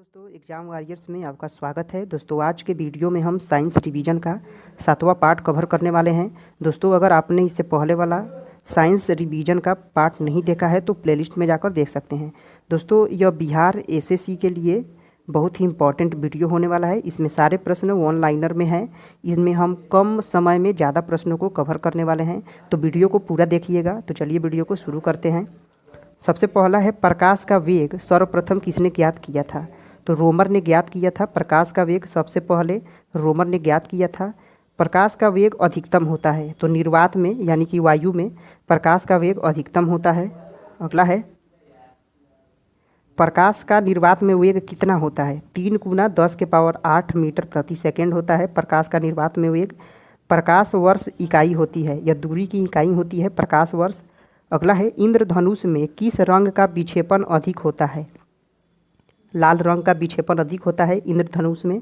दोस्तों exam warriors में आपका स्वागत है। दोस्तों आज के वीडियो में हम साइंस रिवीजन का 7वां पार्ट कवर करने वाले हैं। दोस्तों अगर आपने इससे पहले वाला साइंस रिवीजन का पार्ट नहीं देखा है तो प्लेलिस्ट में जाकर देख सकते हैं। दोस्तों यह बिहार एसएससी के लिए बहुत ही इम्पॉर्टेंट वीडियो होने वाला है। इसमें सारे प्रश्न वन लाइनर में हैं। इसमें हम कम समय में ज़्यादा प्रश्नों को कवर करने वाले हैं, तो वीडियो को पूरा देखिएगा। तो चलिए वीडियो को शुरू करते हैं। सबसे पहला है, प्रकाश का वेग सर्वप्रथम किसने ज्ञात किया था? तो रोमर ने ज्ञात किया था। प्रकाश का वेग सबसे पहले रोमर ने ज्ञात किया था। प्रकाश का वेग अधिकतम होता है, तो निर्वात में यानी कि वायु में प्रकाश का वेग अधिकतम होता है। अगला है, प्रकाश का निर्वात में वेग कितना होता है? 3 गुना 10⁸ मीटर प्रति सेकेंड होता है प्रकाश का निर्वात में वेग। प्रकाश वर्ष इकाई होती है, यह दूरी की इकाई होती है प्रकाश वर्ष। अगला है, इंद्रधनुष में किस रंग का विक्षेपण अधिक होता है? लाल रंग का विक्षेपण अधिक होता है इंद्रधनुष में।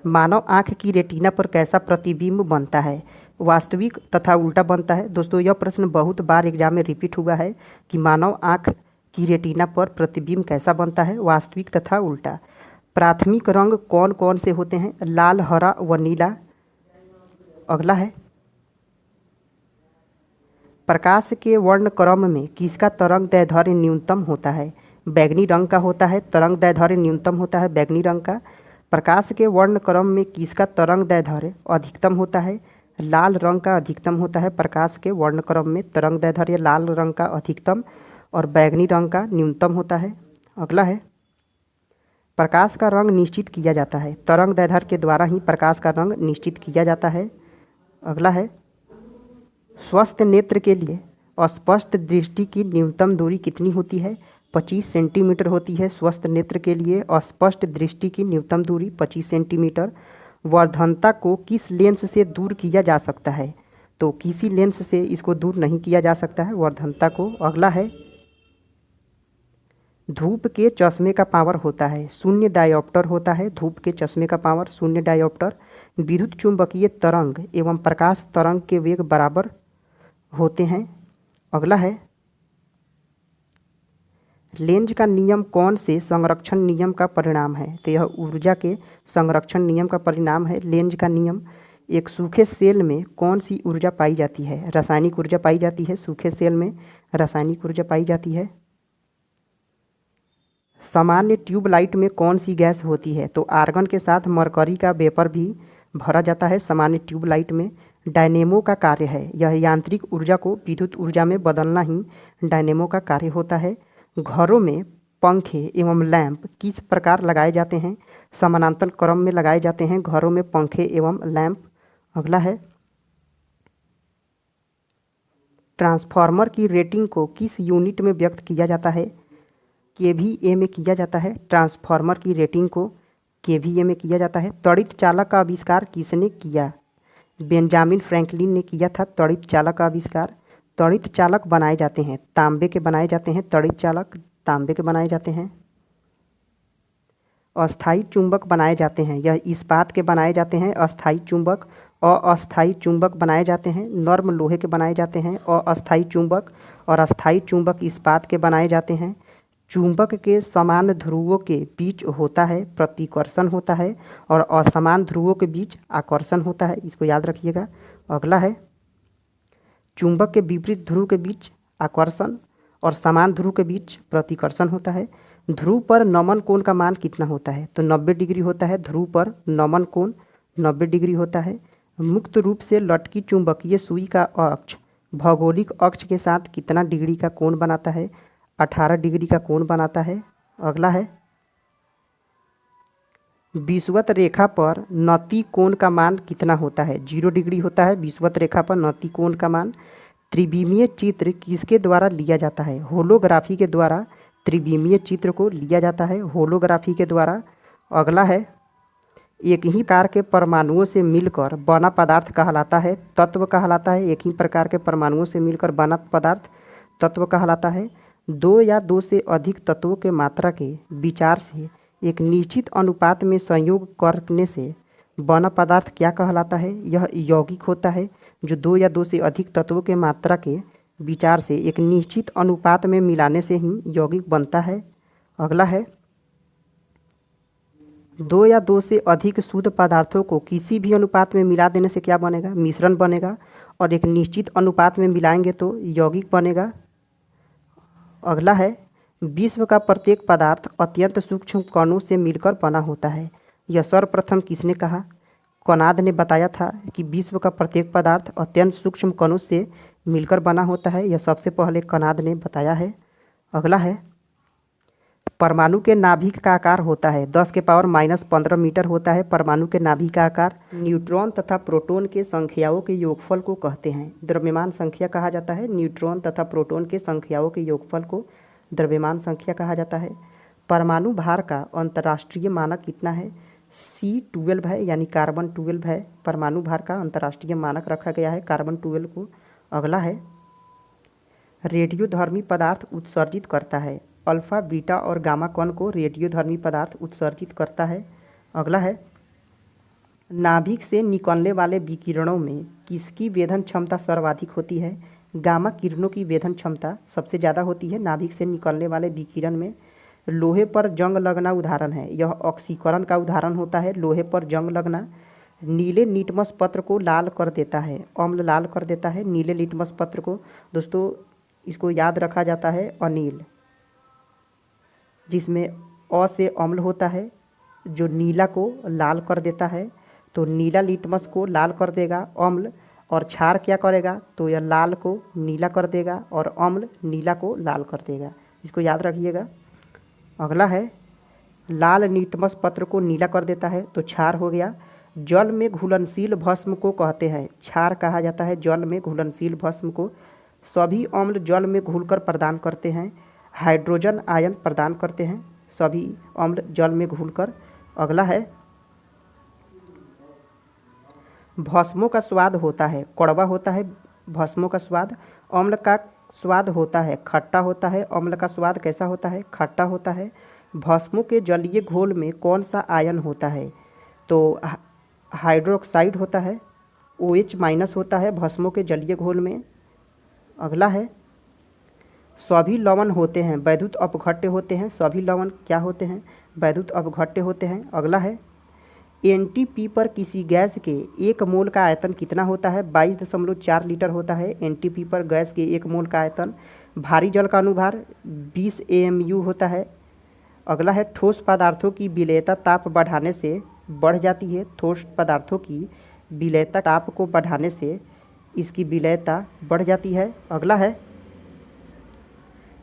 मानव आँख की रेटिना पर कैसा प्रतिबिंब बनता है? वास्तविक तथा उल्टा बनता है। दोस्तों यह प्रश्न बहुत बार एग्जाम में रिपीट हुआ है कि मानव आँख की रेटिना पर प्रतिबिंब कैसा बनता है, वास्तविक तथा उल्टा। प्राथमिक रंग कौन कौन से होते हैं? लाल, हरा व नीला। अगला है, प्रकाश के वर्ण क्रम में किसका तरंग दैर्ध्य न्यूनतम होता है? बैगनी रंग का होता है। तरंग दैर्ध्य न्यूनतम होता है बैगनी रंग का। प्रकाश के वर्ण क्रम में किसका तरंग दैर्ध्य अधिकतम होता है? लाल रंग का अधिकतम होता है प्रकाश के वर्ण क्रम में। तरंग दैर्ध्य लाल रंग का अधिकतम और बैगनी रंग का न्यूनतम होता है। अगला है, प्रकाश का रंग निश्चित किया जाता है। तरंग दैर्ध्य के द्वारा ही प्रकाश का रंग निश्चित किया जाता है। अगला है, स्वस्थ नेत्र के लिए अस्पष्ट दृष्टि की न्यूनतम दूरी कितनी होती है? 25 सेंटीमीटर होती है। स्वस्थ नेत्र के लिए अस्पष्ट दृष्टि की न्यूनतम दूरी 25 सेंटीमीटर। वर्धनता को किस लेंस से दूर किया जा सकता है? तो किसी लेंस से इसको दूर नहीं किया जा सकता है वर्धनता को। अगला है, धूप के चश्मे का पावर होता है 0 डायोप्टर होता है। धूप के चश्मे का पावर 0 डायोप्टर। विद्युत चुंबकीय तरंग एवं प्रकाश तरंग के वेग बराबर होते हैं। अगला है, लेंज का नियम कौन से संरक्षण नियम का परिणाम है? तो यह ऊर्जा के संरक्षण नियम का परिणाम है लेंज का नियम। एक सूखे सेल में कौन सी ऊर्जा पाई जाती है? रासायनिक ऊर्जा पाई जाती है। सूखे सेल में रासायनिक ऊर्जा पाई जाती है। सामान्य ट्यूबलाइट में कौन सी गैस होती है? तो आर्गन के साथ मरकरी का वेपर भी भरा जाता है सामान्य ट्यूबलाइट में। डायनेमो का कार्य है, यह यांत्रिक ऊर्जा को विद्युत ऊर्जा में बदलना ही डायनेमो का कार्य होता है। घरों में पंखे एवं लैंप किस प्रकार लगाए जाते हैं? समानांतर क्रम में लगाए जाते हैं घरों में पंखे एवं लैंप। अगला है, ट्रांसफार्मर की रेटिंग को किस यूनिट में व्यक्त किया जाता है? केवीए में किया जाता है। ट्रांसफार्मर की रेटिंग को केवीए में किया जाता है। त्वरित चालक का आविष्कार किसने किया? बेंजामिन फ्रैंकलिन ने किया था त्वरित चालक का आविष्कार। त्वरित चालक बनाए जाते हैं तांबे के बनाए जाते हैं। त्वरित चालक तांबे के बनाए जाते हैं। अस्थायी चुंबक बनाए जाते हैं, यह इस्पात के बनाए जाते हैं अस्थायी चुंबक। अस्थायी चुंबक बनाए जाते हैं नर्म लोहे के बनाए जाते हैं अस्थायी चुंबक। और अस्थायी चुंबक इस्पात के बनाए जाते हैं। चुंबक के समान ध्रुवों के बीच होता है प्रतिकर्षण होता है और असमान ध्रुवों के बीच आकर्षण होता है, इसको याद रखिएगा। अगला है, चुंबक के विपरीत ध्रुव के बीच आकर्षण और समान ध्रुव के बीच प्रतिकर्षण होता है। ध्रुव पर नमन कोण का मान कितना होता है? तो 90 डिग्री होता है। ध्रुव पर नमन कोण 90 डिग्री होता है। मुक्त रूप से लटकी चुंबकीय सुई का अक्ष भौगोलिक अक्ष के साथ कितना डिग्री का कोण बनाता है? 18 डिग्री का कोण बनाता है। अगला है, विषुवत रेखा पर नति कोण का मान कितना होता है? 0 डिग्री होता है विषुवत रेखा पर नति कोण का मान। त्रिविमीय चित्र किसके द्वारा लिया जाता है? होलोग्राफी के द्वारा त्रिविमीय चित्र को लिया जाता है होलोग्राफी के द्वारा। अगला है, एक ही प्रकार के परमाणुओं से मिलकर बना पदार्थ कहलाता है तत्व कहलाता है। एक ही प्रकार के परमाणुओं से मिलकर बना पदार्थ तत्व कहलाता है। 2 या 2 से अधिक तत्वों के मात्रा के विचार से एक निश्चित अनुपात में संयोग करने से बना पदार्थ क्या कहलाता है? यह यौगिक होता है। जो 2 या 2 से अधिक तत्वों के मात्रा के विचार से एक निश्चित अनुपात में मिलाने से ही यौगिक बनता है। अगला है, दो या दो से अधिक शुद्ध पदार्थों को किसी भी अनुपात में मिला देने से क्या बनेगा? मिश्रण बनेगा, और एक निश्चित अनुपात में मिलाएंगे तो यौगिक बनेगा। अगला है, विश्व का प्रत्येक पदार्थ अत्यंत सूक्ष्म कणों से मिलकर बना होता है। यह सर्वप्रथम किसने कहा? कनाद ने बताया था कि विश्व का प्रत्येक पदार्थ अत्यंत सूक्ष्म कणों से मिलकर बना होता है। यह सबसे पहले कनाद ने बताया है। अगला है, परमाणु के नाभिक का आकार होता है 10⁻⁻15 मीटर होता है परमाणु के नाभिक का आकार। न्यूट्रॉन तथा प्रोटॉन के संख्याओं के योगफल को कहते हैं द्रव्यमान संख्या कहा जाता है। न्यूट्रॉन तथा प्रोटॉन के संख्याओं के योगफल को द्रव्यमान संख्या कहा जाता है। परमाणु भार का अंतर्राष्ट्रीय मानक कितना है? C12 है, यानी कार्बन 12 है। परमाणु भार का अंतर्राष्ट्रीय मानक रखा गया है कार्बन 12 को। अगला है, रेडियोधर्मी पदार्थ उत्सर्जित करता है। अल्फा, बीटा और गामा कण को रेडियोधर्मी पदार्थ उत्सर्जित करता है। अगला है, नाभिक से निकलने वाले विकिरणों में किसकी वेधन क्षमता सर्वाधिक होती है? गामा किरणों की वेधन क्षमता सबसे ज़्यादा होती है नाभिक से निकलने वाले विकिरण में। लोहे पर जंग लगना उदाहरण है, यह ऑक्सीकरण का उदाहरण होता है। लोहे पर जंग लगना। नीले लिटमस पत्र को लाल कर देता है, अम्ल लाल कर देता है नीले लिटमस पत्र को। दोस्तों इसको याद रखा जाता है अनील, जिसमें अ से अम्ल होता है, जो नीला को लाल कर देता है। तो नीला लिटमस को लाल कर देगा अम्ल, और क्षार क्या करेगा? तो यह लाल को नीला कर देगा और अम्ल नीला को लाल कर देगा। इसको याद रखिएगा। अगला है, लाल लिटमस पत्र को नीला कर देता है तो क्षार हो गया। जल में घुलनशील भस्म को कहते हैं क्षार कहा जाता है। जल में घुलनशील भस्म को सभी अम्ल जल में घुलकर प्रदान करते हैं। हाइड्रोजन आयन प्रदान करते हैं सभी अम्ल जल में घुलकर। अगला है, भस्मों का स्वाद होता है कड़वा होता है भस्मों का स्वाद। अम्ल का स्वाद होता है खट्टा होता है। अम्ल का स्वाद कैसा होता है? खट्टा होता है। भस्मों के जलीय घोल में कौन सा आयन होता है? तो हाइड्रोक्साइड होता है। OH- होता है भस्मों के जलीय घोल में। अगला है, सभी लवण होते हैं वैद्युत अपघट्य होते हैं। सभी लवण क्या होते हैं? वैद्युत अपघट्य होते हैं। अगला है, NTP पर किसी गैस के 1 मोल का आयतन कितना होता है? 22.4 लीटर होता है NTP पर गैस के 1 मोल का आयतन। भारी जल का अनुभार 20 AMU होता है। अगला है, ठोस पदार्थों की विलेयता ताप बढ़ाने से बढ़ जाती है। ठोस पदार्थों की विलेयता ताप को बढ़ाने से इसकी विलेयता बढ़ जाती है। अगला है,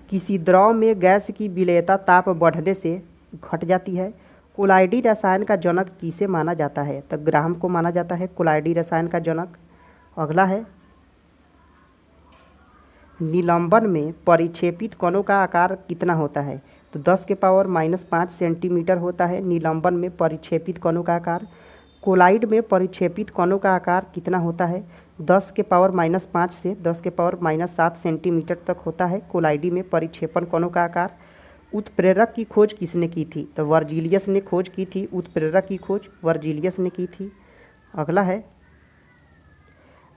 किसी द्रव में गैस की विलेयता ताप बढ़ने से घट जाती है। कोलाइडी रसायन का जनक किसे माना जाता है? तो ग्राहम को माना जाता है कोलाइडी रसायन का जनक। अगला है, निलंबन में परिक्षेपित कणों का आकार कितना होता है? तो 10⁻⁻5 सेंटीमीटर होता है निलंबन में परिक्षेपित कणों का आकार। कोलाइड में परिक्षेपित कणों का आकार कितना होता है? 10⁻⁻5 से 10⁻⁻7 सेंटीमीटर तक होता है कोलाइडी में परिक्षेपण कणों का आकार। उत्प्रेरक की खोज किसने की थी? तो वर्जिलियस ने खोज की थी। उत्प्रेरक की खोज वर्जिलियस ने की थी। अगला है,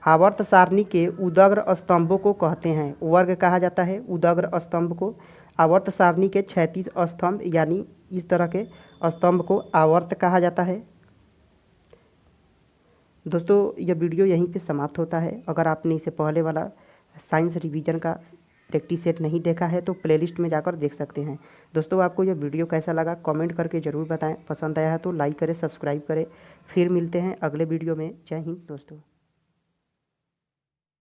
आवर्त सारणी के उदग्र स्तंभों को कहते हैं वर्ग कहा जाता है। उदग्र स्तंभ को आवर्त सारणी के क्षैतिज स्तंभ, यानी इस तरह के स्तंभ को आवर्त कहा जाता है। दोस्तों यह वीडियो यहीं पे समाप्त होता है। अगर आपने इसे पहले वाला साइंस रिवीजन का प्रैक्टिस सेट नहीं देखा है तो प्लेलिस्ट में जाकर देख सकते हैं। दोस्तों आपको यह वीडियो कैसा लगा कमेंट करके ज़रूर बताएं। पसंद आया है तो लाइक करें, सब्सक्राइब करें। फिर मिलते हैं अगले वीडियो में। जय हिंद दोस्तों।